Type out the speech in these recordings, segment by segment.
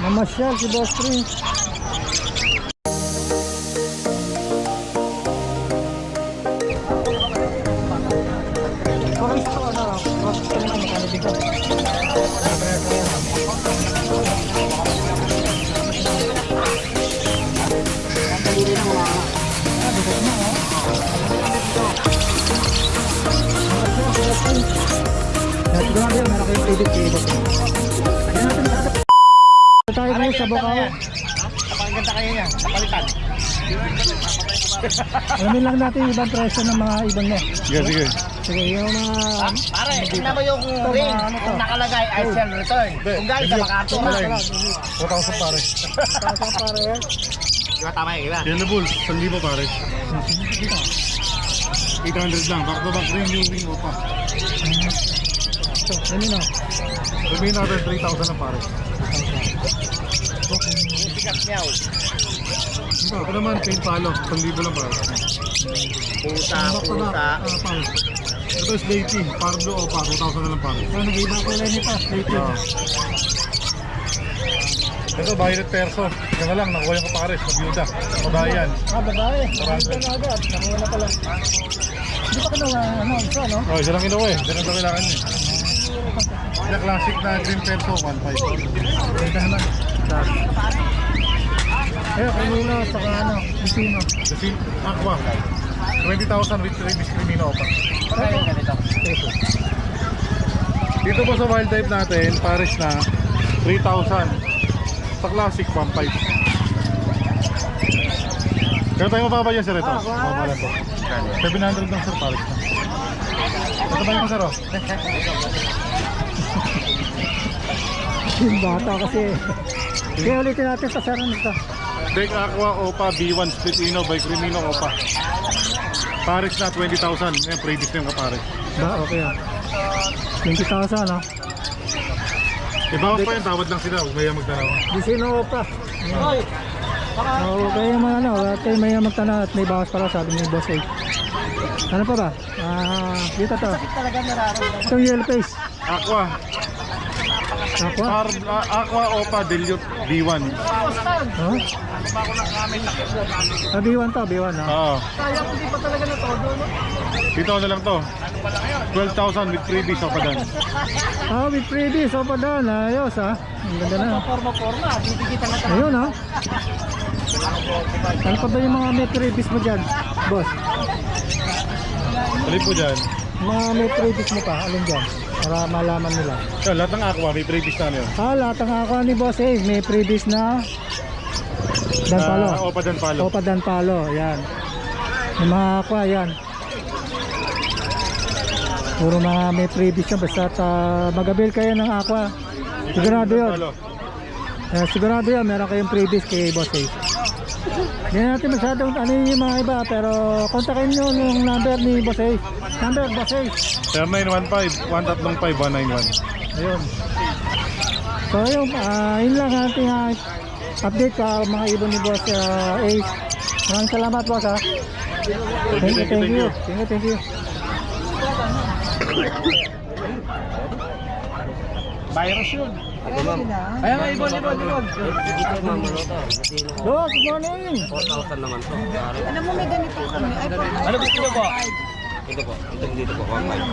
Mamasyal si Boss Prince. Tayo ngayon sa Bocao. Napakaganda kayo niya, napalitan. Alamin lang natin yung ibang presyo ng mga ibang na. Sige, sige. Sige, yung mga... Pare, tingnan mo yung ring. Kung nakalagay, I shall return. Kung galing sa MacArthur. 4,000 pare. Kasang pare. Diba tama yung iba? Yellow Bulls, 1,000 pare. 800 lang. Back to back ring yung ring opa. So, ano na? Sabihin natin 3,000 lang pare. Sikat niyaw. Ito naman, paint palo. 1,000 lang pare. Puta, puta. Ito is Slaty. Pardo opa. 2,000 na lang pare. So, nag-iba ko lang nito. Ito, Violet Perso. Yan na lang, nakuha yung kapares. Magyuda. Kabayan. Babae. Nandito na agad. Nakuha na pala. Hindi pa ka na isa, no? Oh, isa lang kinuha eh. Hindi na ito kailangan niya. Yung classic na green Perso, 1,500. Ito naman. Ayun, kanina, saka Vicino. Kasi Aqua. 20,000 with Travis Crimino opa. Pagkain ka nito. Dito po sa wild type natin, pares na 3,000. Sa classic, 1,500. Kaya tayo mababa yan sir ito. Mababa lang po. 700 lang sir, pares na. Ito ba yung sir oh? Yung bata kasi. Kaya ulitin natin sa saran nito. Deck Aqua Opa B1 Split Ino by Crimino Opa. Pares na 20,000. Yan, previous na yung kapares. Ba, okay ah. 20,000, no? Ibawas pa yun, tawad lang sila. Huwag maya magtanaw. Vicino pa. Okay yung mga kayo may magtana at may bawas pala sabi ni Boss A. Ano pa ba? Dito to. Talaga nararamdaman. Itong yellow face. Aqua. Aqua? Aqua Opa Dilute B1. Oh? B1 to, B1 ha? Oo. Kaya ko di pa talaga na todo, no? Dito na lang to. 12,000 with freebies o padan. With freebies o pa doon. Ayos ha. Ang ganda na. Forma, bibigitan na tayo. Ayun ha. Ano pa ba yung mga may freebies mo dyan, boss? Alin po dyan? Mga may freebies mo pa, alin dyan? Para malaman nila. So, lahat ng Aqua may freebies na yun. Lahat ng ako ni Boss A, may freebies na Danpalo. Opa Danpalo. Opa Danpalo, yan. Yung mga aqua, yan. Puro mga may freebies yan. Basta mag-avail kayo ng aqua. Sigurado yun. Sigurado yan, meron kayong freebies kay Boss A. Hindi natin masyadong ano yung mga iba. Pero kontakin nyo yung number ni Boss A. Number, Boss A. 0915-135-191. Ayun. So yun, yun lang ating update sa mga ibon ni Boss Ace. Maraming salamat boss ha. Thank you. Virus yun. Kaya nga, ibon. Boss, good morning. 4,000 naman to. Alam mo, may ganito kami. Ano gusto nyo po? Ito po, dito po, 1,500.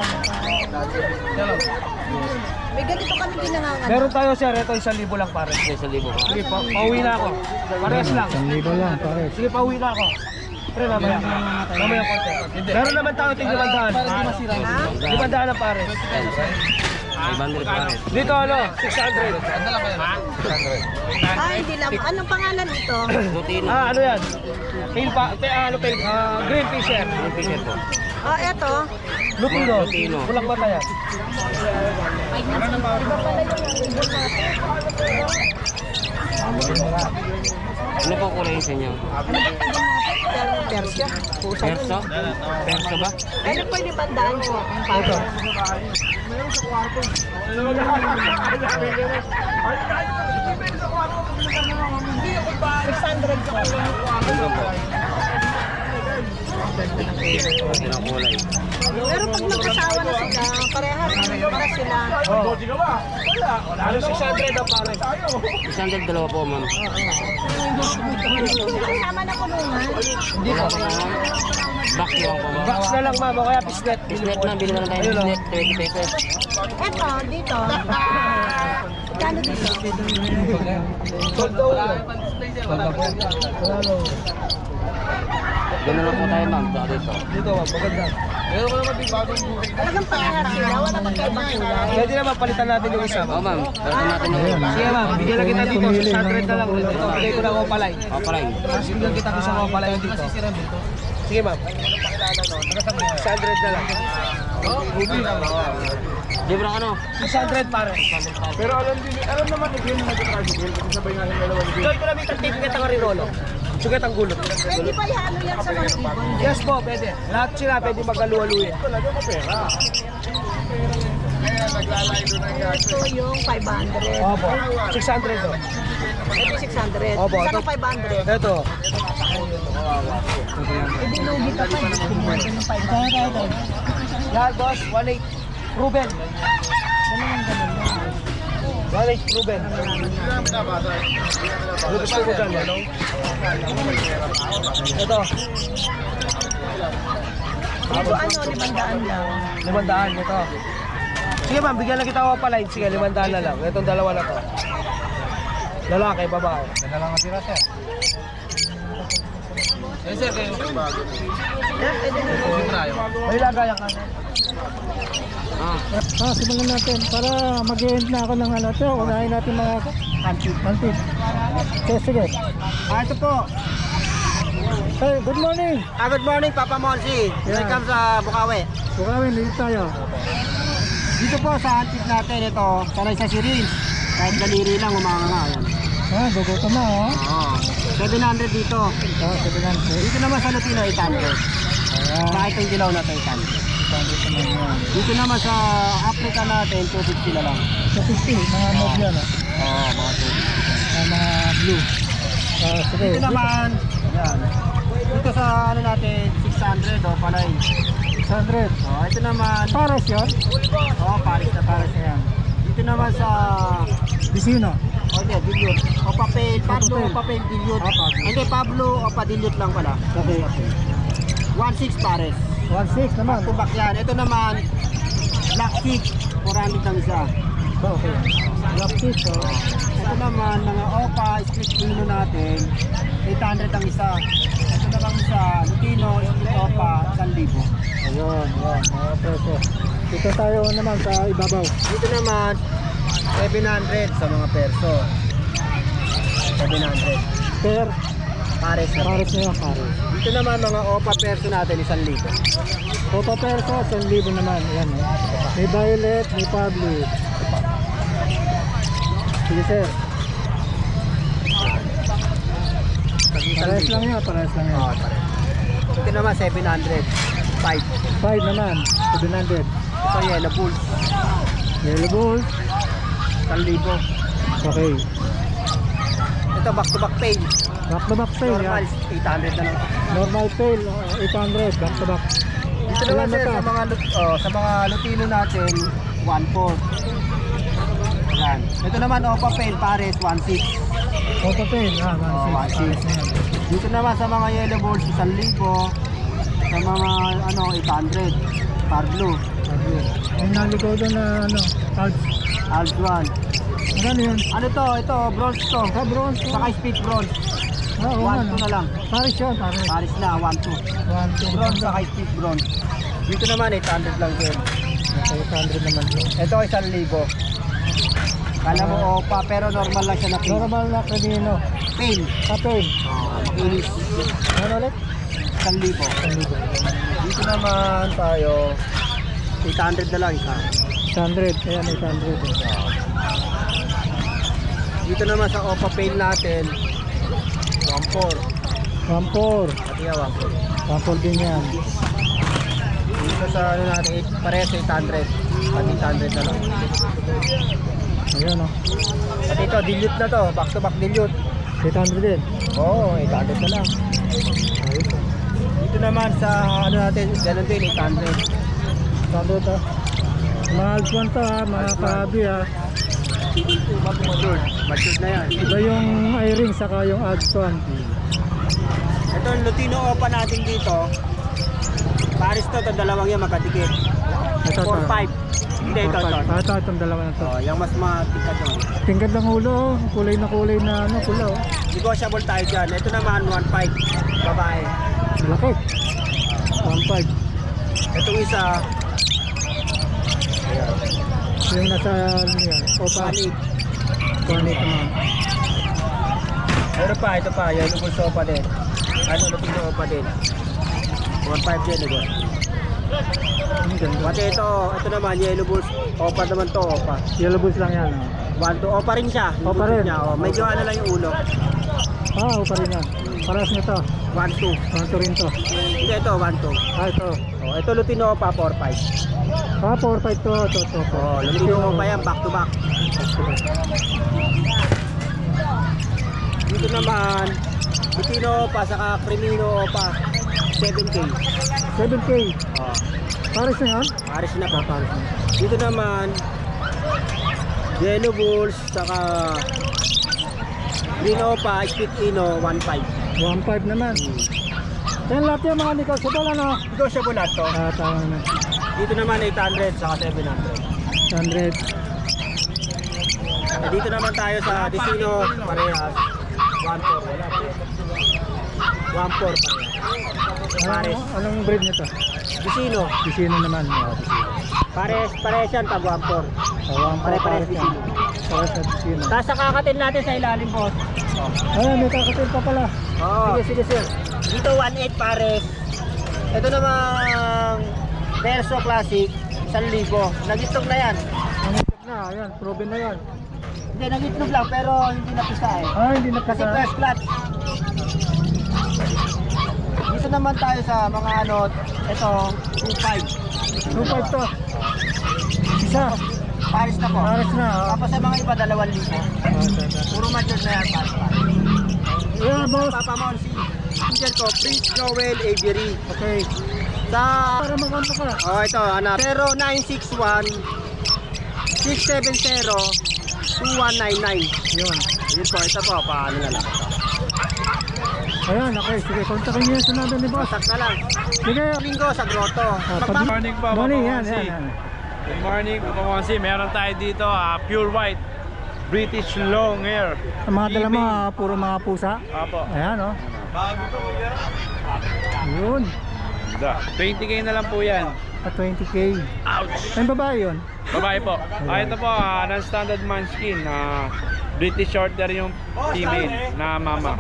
May ganito kami pinanganganak. Meron tayo sir, ito 1,000 lang pare. 1,000 po. Sige, pauwi na ako. Parehas lang. 1,000 lang, pare. Sige, pauwi na ako. Pre, mamaya. Mamaya konti. Meron naman tayo tig 500. 500 lang pare. 500 pa rin. Dito ano? 600. Hindi lang. Anong pangalan ito? Lutino. Ano yan? Pale pa, green fisher. Fisher po. Eto. Lutino. Lutino. Kulang ba tayo? Ano po kulay sa inyo? Persya. Perso? Perso ba? Ano pwede bandaan ko? Ang pato. Ito po. Ganda ng kulay. Yan ang kulay. Pero pag magkasawa na sila, parehas sila. Oh. Ano 600 ang pare? 600 dalawa po, ma'am. Kasama na kulungan. Hindi po. Box lang po, ma'am. Box na lang ma'am, o kaya pislet. Bisnet na, bili na lang tayo ng bisnet. 20 pesos. Eto, dito. Kano dito? Doon na lang po tayo, ma'am. Saka dito. Dito ma'am, maganda. Meron ko naman bagong Talagang parehas sila. Wala magkaibang kulay. Pwede naman palitan natin yung isa. Oo, ma'am. Pwede natin yung Sige ma'am, bigyan lang kita dito. 600 na lang. Ito, bigay ko ng opalay. Opalay. Tapos bigyan kita ko sa opalay dito. Sige ma'am. 600 na lang. Libre ano? 600 pare. Pero alam naman ni Gil na nagka-cardigan kasi sabay nga yung dalawa ni Gil. Doon ko namin tagtipikit ang rinolo. Sugat ang gulot. Pwede pa ihalo yan sa mga ibon. Yes po, pwede. Lahat sila pwede magkaluwaluin. Talaga mo pera. Kaya naglalay doon ang Ito yung 500. Opo. 600 to. Ito 600. Opo, Saan ito- ang 500? Ito. Hindi lugi ka pa. Hindi kumanta ng 500. Lahat boss, 1.8. Ruben. 1.8 Ruben. Gusto ko dyan. Ito. Ito ano, 500 lang. 500 ito. Sige ma'am, bigyan lang kita ako pala. Sige, 500 na lang. Itong dalawa na to. Lalaki, babae. May lagayan ka. Ah. Simulan natin para mag-end na ako ng ano. Ito, unahin natin mga antik. Sige. Ito po. Hey, good morning. Good morning, Papa Monsi. Yeah. Welcome sa Bukawi. Bukawin, dito tayo. Dito po sa antique natin, ito, sanay sa syringe. Kahit daliri lang, umanga. Gugutom na, oh. Oo. 700 dito. Sabi lang, Dito naman sa Lutino, 800. Kahit yung dilaw na to, 800. Dito naman sa Africa natin, 250 na lang. sa 50, mga mob yan, oh. Oo, mga 250. Mga blue. Sige. Dito naman, yan. Dito sa ano natin, 600 o panay. 600. Oh, ito naman, Pares yun? Paris na yan. Dito naman sa, Bisino. okay, dilute. O papel, Pablo, Papel. o papel, dilute. Pablo. Hindi, Pablo, o pa dilute lang pala. Okay. 1.6 pares. 1.6 naman. Back to back yan. Ito naman, black chick, 400 ang isa. Okay. Black fish, oh. Ito naman, mga opa, split kilo natin, 800 ang isa. Ito naman isa, Lutino, split opa, 1,000. Ayun, yan, mga preso. Dito tayo naman sa ibabaw. Dito naman, 700 sa mga perso. 700. Per, Pares na. pares na yan, pares. Dito naman, mga opa perso natin, 1,000. Opa perso, 1,000 naman. Yan, oh. May violet, may public. Sige, sir. Pares lang yan, pares lang yan. Oo, pares. Dito naman, 700. 5. 5 naman, 700. Ito, yellow bulls. Yellow bull. 1,000. Okay. Ito, back-to-back pay. Back to back sale, Normal, yan. 800 na lang. Normal sale, 800. Back to back. Dito naman Ilan sir, na sa to? mga, sa mga Lutino natin, 1.4. Yan. Ito naman, Opa Pail, Pares, 1.6. Opa pen, Oh, 1.6. Dito naman sa mga yellow balls, 1,000. Sa mga, 800. Parblo, May naligaw doon na ano, cards. Aljuan. Ano yun? Ano to? Ito, bronze to. Bronze. Saka speed bronze. Oo, 1.2 na lang. Paris yun, paris. Pares na, 1.2. 1, 2, Bronze, saka speed bronze. Dito naman, 800 lang din. 800 naman. Ito, 1,000. Kala mo Opa, pero normal lang siya na pin. Normal na kanino. Pail. Kapin. Makinis. Ano ulit? 1,000. Dito naman tayo, 800 na lang isa. 100. Ayan, 800. Dito naman sa Opa Pail natin, 1.4. 1.4. Pati nga 1.4. 1.4 din yan. Dito sa ano natin, parehas 800. Pati 800 na lang. Ayan, oh. At ito, dilute na to, back to back dilute. 800 din. Oo, 800 na lang. Ayos, oh. Dito Dito naman sa ano natin, ganun din 800. Sabi ito. Mga Alpson to ha, mga kabi ha. Matured na yan. Iba yung i-ring saka yung Alpson. Ito yung Lutino Opa natin dito. Paris to, itong dalawang yan magkadikit. Ito to. 4-5. Hindi, ito. Ito, itong dalawa na to. Oh, yung mas matikad yun. Tingkad ng ulo oh. Kulay na ano, pula oh. Negotiable tayo dyan. Ito naman, 1.5. Babae. Malaki. 1.5. Itong isa, Yung nasa ano yan, Opa. 1.8. 1.8 naman. Meron pa, ito pa. Yung Lubos Opa din. Ano, Lutino Opa din. 1.5 din, nego. Ang ganda. Pati ito naman, Yellow Bulls. Opa naman to, Opa. Yellow bulls lang yan oh. 1.2, Opa rin siya. Yung Opa butot rin. Niya, oh. Medyo ano lang yung ulo. Ah, Opa rin yan. Paras nito. 1.2. Ito rin to. Hindi, ito, 1.2. Ah, ito. Oh, ito Lutino Opa, 4.5. Ah, 4.5 to. Ito. Oh, Lutino Opa yan, back to back. Dito naman, Lutino Opa, saka Crimino Opa, 7K. 7K. Oh, Pares na yan? Paris na po, Paris na. Dito naman, Yellow Bulls, saka Green Opa, Split Ino, 1.5. 1.5 naman. Yan lahat yung mga negotiable ano? Negotiable lahat to. Ah, tama naman. Dito naman 800, saka 700. 100. Dito naman tayo sa Dicino, parehas. 1.4, wala. 1.4 parehas. Pares. Anong breed nito? Dicino, Pisino naman. pares yan pag 1.4. Pare-pares Pare-pares yan. Pares na Pisino. Tapos sa kakatin natin sa ilalim, boss. Ay, may kakatil pa pala. Oo. Sige, sir. Dito 1.8 pares. Ito namang Verso Classic, 1,000. Nagitlog na yan. Ang itlog na, ayan, proven na yan. Hindi, nagitlog lang pero hindi napisa eh. Ah, hindi na Kasi kasi. first clutch. Dito naman tayo sa mga ano, ito, 2.5. 2.5 to. Isa. Pares na po. Pares na. Oh. Tapos sa mga iba, 2,000. Puro mature na yan, pares. Yeah, boss. Papa Monsi. Angel ko, Prince Joel Avery. Okay. Sa, Para magkanta ka. oh ito, anak. 0961 670 2199. Yun. Yun po, ito po, paano na lang. Ayan, okay. Sige, kontakin niyo yung sunod ni boss. Basak na lang. Sige. Linggo sa grotto. Good morning po, Morning, Papa yan, Monsi. yan. Good morning, Papa Monsi. Meron tayo dito, pure white, British long hair. Ang mga dala mo, puro mga pusa. Apo. Ayan, oh. Yun. 20k na lang po yan. At 20K. Ouch! Ay, babae yun. Babae po. Ito po, non-standard manskin. British Shorter yung female na mama.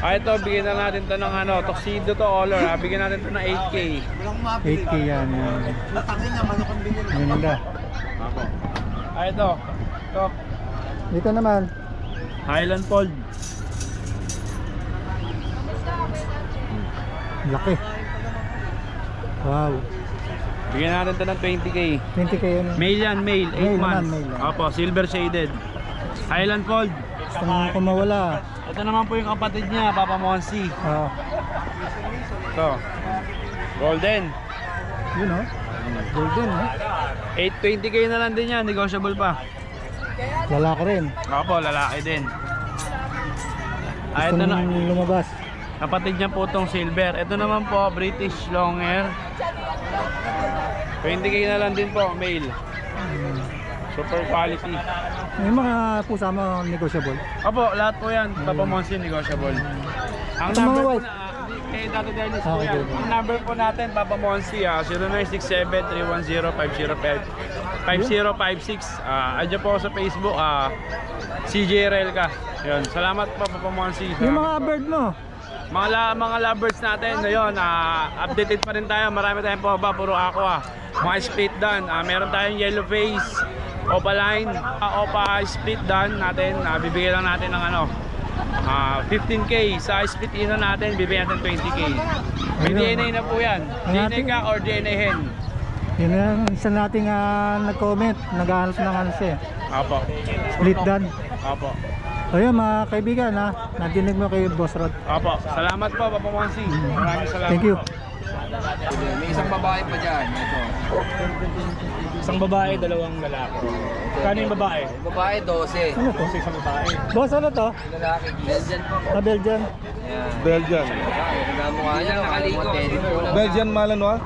Ito, bigyan na natin to ng ano, tuxedo to color. Bigyan natin to ng 8k. 8K yan. Yan. Ganda. Apo. Ito. Ito. Dito naman. Highland Fold. Laki. Wow. Bigyan natin to ng 20k. 20K yun. Male yan, male. 8 Male months. naman, male. Opo, silver shaded. Highland Fold. Gusto mo kung mawala. Ito naman po yung kapatid niya, Papa Monsi. Oh. Ito. Golden. Yun, oh. Golden, oh. 820k na lang din yan, negotiable pa. Lalaki rin. Opo, lalaki din. Gusto Ito na. nang lumabas. Kapatid niya po itong silver. Ito naman po, British long hair. 20k na lang din po, male. Super quality. Yung mga pusa mo negotiable. Opo, lahat po yan, Papa Monsi, negotiable. Ang Ito mga number po white. na, kay Dr. Dennis po Okay. yan. Ang number po natin, Papa Monsi, 0967-310-5056. Adyo po sa Facebook, CJ Relka. Yun, salamat po, Papa Monsi. Yung mga bird mo. Mga lovebirds natin, ngayon, updated pa rin tayo. Marami tayong pababa, puro aqua. Mga split done. Meron tayong yellow face, opaline, opa split done natin. Bibigyan lang natin ng ano, 15k. Sa split ino natin, bibigyan natin 20k. May Ayun. DNA na po yan. Ang DNA ating- ka or DNA hen. Yun ang isa nating nag-comment, naghahanap ng ano siya. Apo. Split dan. Apo. So yun mga kaibigan nadinig mo kay Boss Rod. Apo. Salamat po, Papa Monsi. Maraming salamat Thank you. po. May isang babae pa dyan. Ito. Isang babae, dalawang lalaki. Kano yung babae? Babae, 12. Ano to? Isang babae. Boss, ano to? Lalaki, Belgian po. Belgian. Yan. Belgian. Ganda mo nga yan, nakaligo. Belgian Malinois.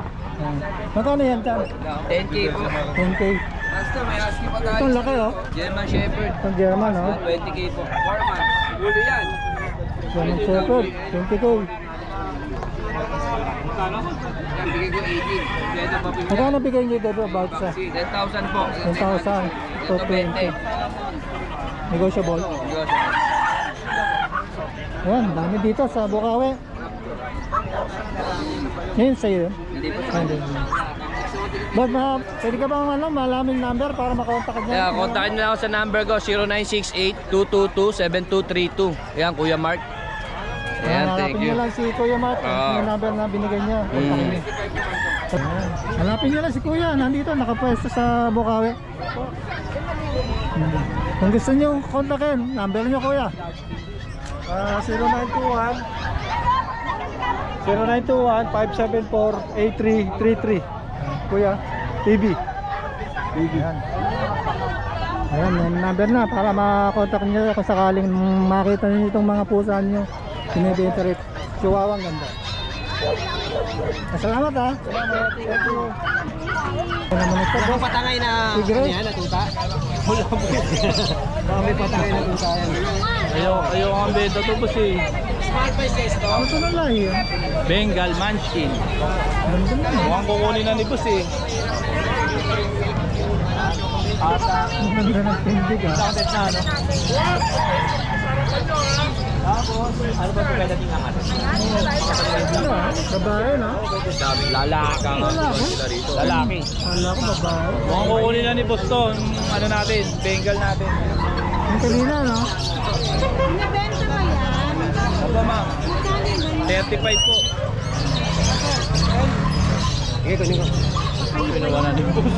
Magkano yan, Tan? 10K po. 10K. Basta may husky pa tayo. Itong laki, oh. German Shepherd. Itong German, oh. 20K po. 4 months. Huli yan. German Shepherd, 20K. Yan, bigay ko 18. Pwede pa po yun. Magkano bigay niyo dito about sa 10,000 po. 10,000 to 20? Negotiable. Ayan, dami dito sa Bukawi. Ngayon sa'yo yun? Hindi po. Hindi. But pwede ka bang malaming number para makontak niya? Yeah, kontakin nyo lang ako sa number ko, 0968-222-7232. Yan, Kuya Mark. Yan, thank Hanapin you. niyo lang si Kuya Mark, yung number na binigay niya. Kontakin niyo. Ayan. Hanapin niyo lang si Kuya, nandito, nakapwesto sa Bukawi. Kung gusto niyo kontakin, number niyo Kuya. 0921-574-8333. Kuya, TV. Ayan. Ayan, may number na para makontak niyo kung sakaling makita niyo itong mga pusa niyo. Binibenta rin. Chihuahua, ang ganda. Salamat ha. Salamat. Thank you. Ano naman ito? Ang patangay na Tigre? ano yan, natuta? Wala po. Baka may patangay na tuta yan. Ayaw ang benta to, boss eh. Small prices to. Ano ito na lahi yan? Bengal Munchkin. Ganda na. Mukhang kukunin na ni boss eh. Ang ganda ng tindig ha. Counted na ano? Tapos, ano ba ito pwede natin angat? Ano ha? Babae na? Lalaki. Lalaki. Kala ko babae. Mukhang kukunin na ni boss to. Yung ano natin, Bengal natin. Ang kanina no? Binibenta mo yan? Opo ma'am. 35 po. Sige, kunin ko. Pinawa na ni boss.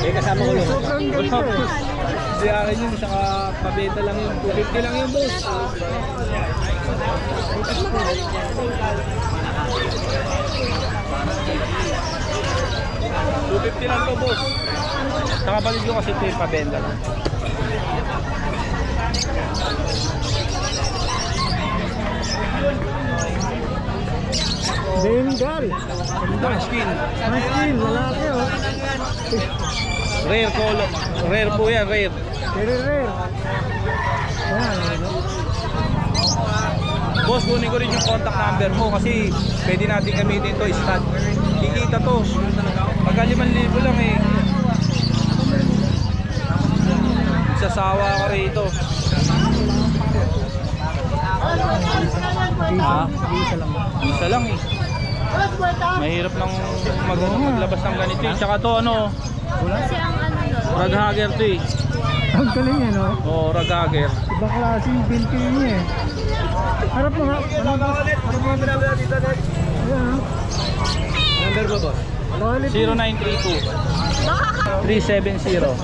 Eh, kasama ko yun. Sobrang ganda eh. Si akin yun, saka pabenta lang yun. 250 lang yun boss. $250 lang to boss. Saka balik ko kasi ito yung pabenta lang. Bengal. Munchkin. Maskin, lalaki oh. Rare color. Rare po yan, rare. Very rare. Ayan. Boss, kunin ko rin yung contact number mo kasi pwede natin gamitin to stud. Kikita to. Pagka 5,000 lang eh. Sasawa ka rito. Ha? Isa lang. Isa lang eh. Mahirap nang maglabas ng ganito eh. Tsaka to ano, Kasi ang ano doon. raghager to eh. Ang galing yan oh. Oo, raghager. Ibang klase yung binti niya eh. Harap mo nga. Ano ba? Ayan oh. Number ko, boss. Quality. 0932 370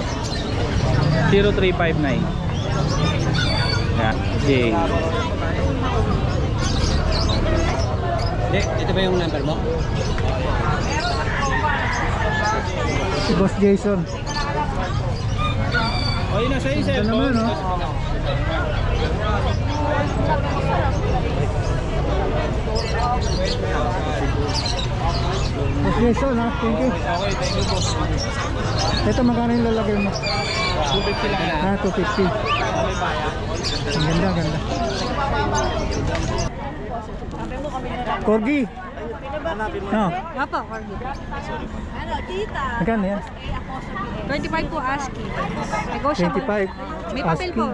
0359. Yan. Jay. Ito ba yung number mo? Si Boss Jason. O yun na sa yung Ito cellphone. naman oh. Boss Jason ha. Thank you. Okay, thank you boss. Ito magkano yung lalagay mo? 250 lang. 250. Ang ganda, ang ganda. Corgi. No. Papa, Corgi. Ano, tita? Magkano yan? 25 po ASCII. Negotiable. 25. May papel po.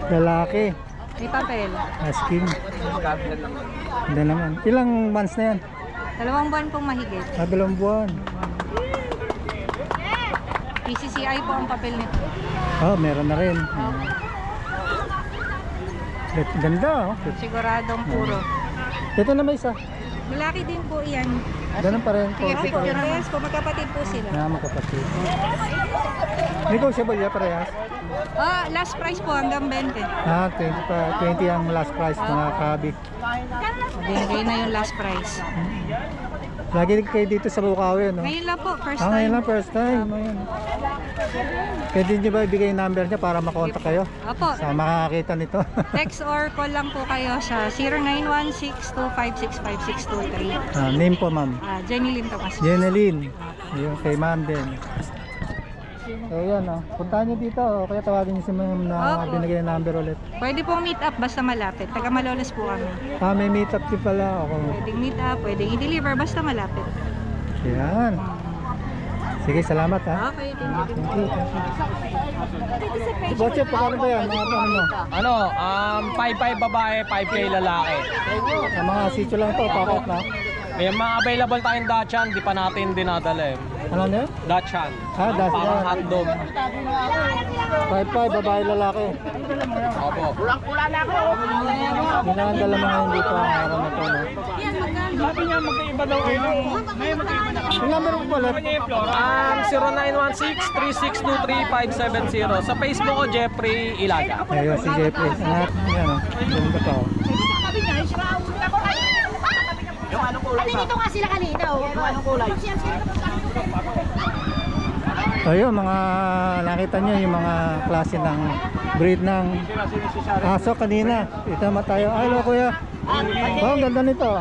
Lalaki. May papel. Asking. Ganda naman. Ilang months na yan? 2 buwan pong mahigit. 2 buwan. PCCI po ang papel nito. Oh, meron na rin. Ganda oh. Siguradong puro. Ito na may isa. Malaki din po yan. Ganun pa rin po. Sige po, parehas po, magkapatid po sila. Na magkapatid. Negotiable ya parehas? Last price po hanggang 20. 20 ang last price mga kabik. Binigay na yung last price. Lagi kayo dito sa Bukawi, no? Ngayon lang po, first Ngayon time. lang, first time. Ayan. Pwede nyo ba ibigay yung number niya para makontak kayo? Opo, Sa makakakita nito. text or call lang po kayo sa 0916-256-5623. Name po, ma'am. Jenny Lim Tomas. Jeneline. Yung kay ma'am din. So yan, puntahan nyo dito kaya tawagin nyo si ma'am na Opo. binigay yung number ulit. Pwede pong meet up basta malapit. Taga Malolos po kami. May meet up din pala ako. Pwedeng meet up, pwedeng i-deliver basta malapit. Yan. Sige, salamat ha. Okay, thank you. Boche, pagkano ba yan? Mga ano? Ano, 5-5 babae, 5K lalaki. Sa mga sitio lang to, pakot na. May mga available tayong Dachshund, di pa natin dinadala eh. Ano na yun? Dachshund. That's Parang yan. hotdog. 5-5, babae lalaki. Opo. Ginagandala mo ngayon dito ang araw na to, no? Yung number mo pala, 0916-3623-570. Sa Facebook ko, Jeffrey Ilaga. ayun, si Jeffrey. Yan, o. Ganda pa, o. Dito nga sila kanina. Anong kulay? Ayun, mga nakita nyo yung mga klase ng breed ng aso kanina. Ito naman tayo. Ay, hello kuya. Oh, ang ganda nito.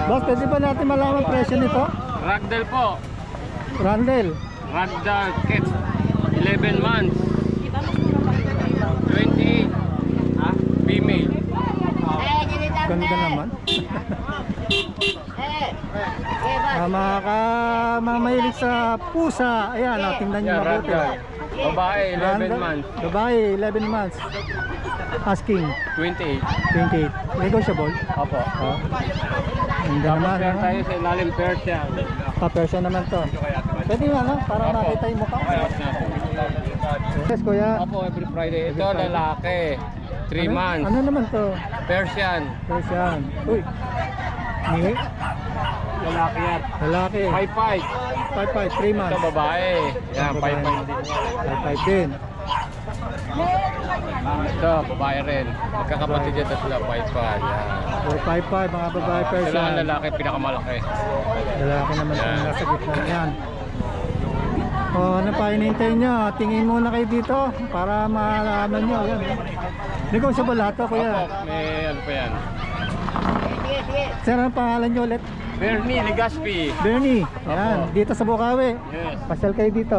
Boss, pwede ba natin malaman presyo nito? Ragdoll po. Randall. Ragdoll kit. 11 months. 28. Female. Ganda naman. Mga mahilig sa pusa. Ayan, tingnan nyo mabuti. Babae, 11 Randall. months. Babae, 11 months. Asking, 28. 28. Negotiable. Opo. Oh. Ganda naman. Kaya tayo sa ilalim Persian. Persian naman to. Pwede nga, no? Para makita yung mukha. Yes, kuya. Opo, every Friday. Ito, lalaki. 3 months. Ano naman to? Persian. Persian. Uy. Ni? Lalaki yan. Lalaki. 5'5". 5'5", 3 Ito, months. babae. Yan, 5'5 din. 5'5 din. Ito, babae rin. Magkakapatid yan sila, 5'5". Yan. Or 5'5", mga babae Sila Persian. ang lalaki, pinakamalaki. Lalaki naman Yan. yung nasa gitna yan. O, ano pa hinihintay nyo? Tingin muna kayo dito para malaman nyo. Yan. Negotiable lahat to, Opo, kuya. may ano pa yan. Sir, ang pangalan nyo ulit? Bernie Legaspi. Bernie. Yan, dito sa Bukawi. Yes. Pasyal kayo dito.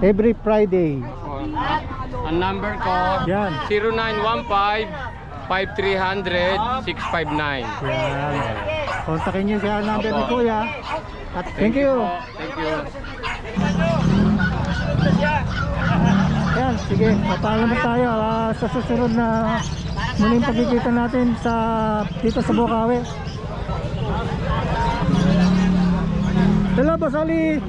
Every Friday. Ang number ko, Yan. 0915-5300-659. Yan. Kontakin nyo siya ang number ni Opo. kuya. At thank you. po. Thank you. Yan, sige. Papaalam na tayo sa susunod na muling pagkikita natin dito sa Bukawi. Hello, Boss Ali.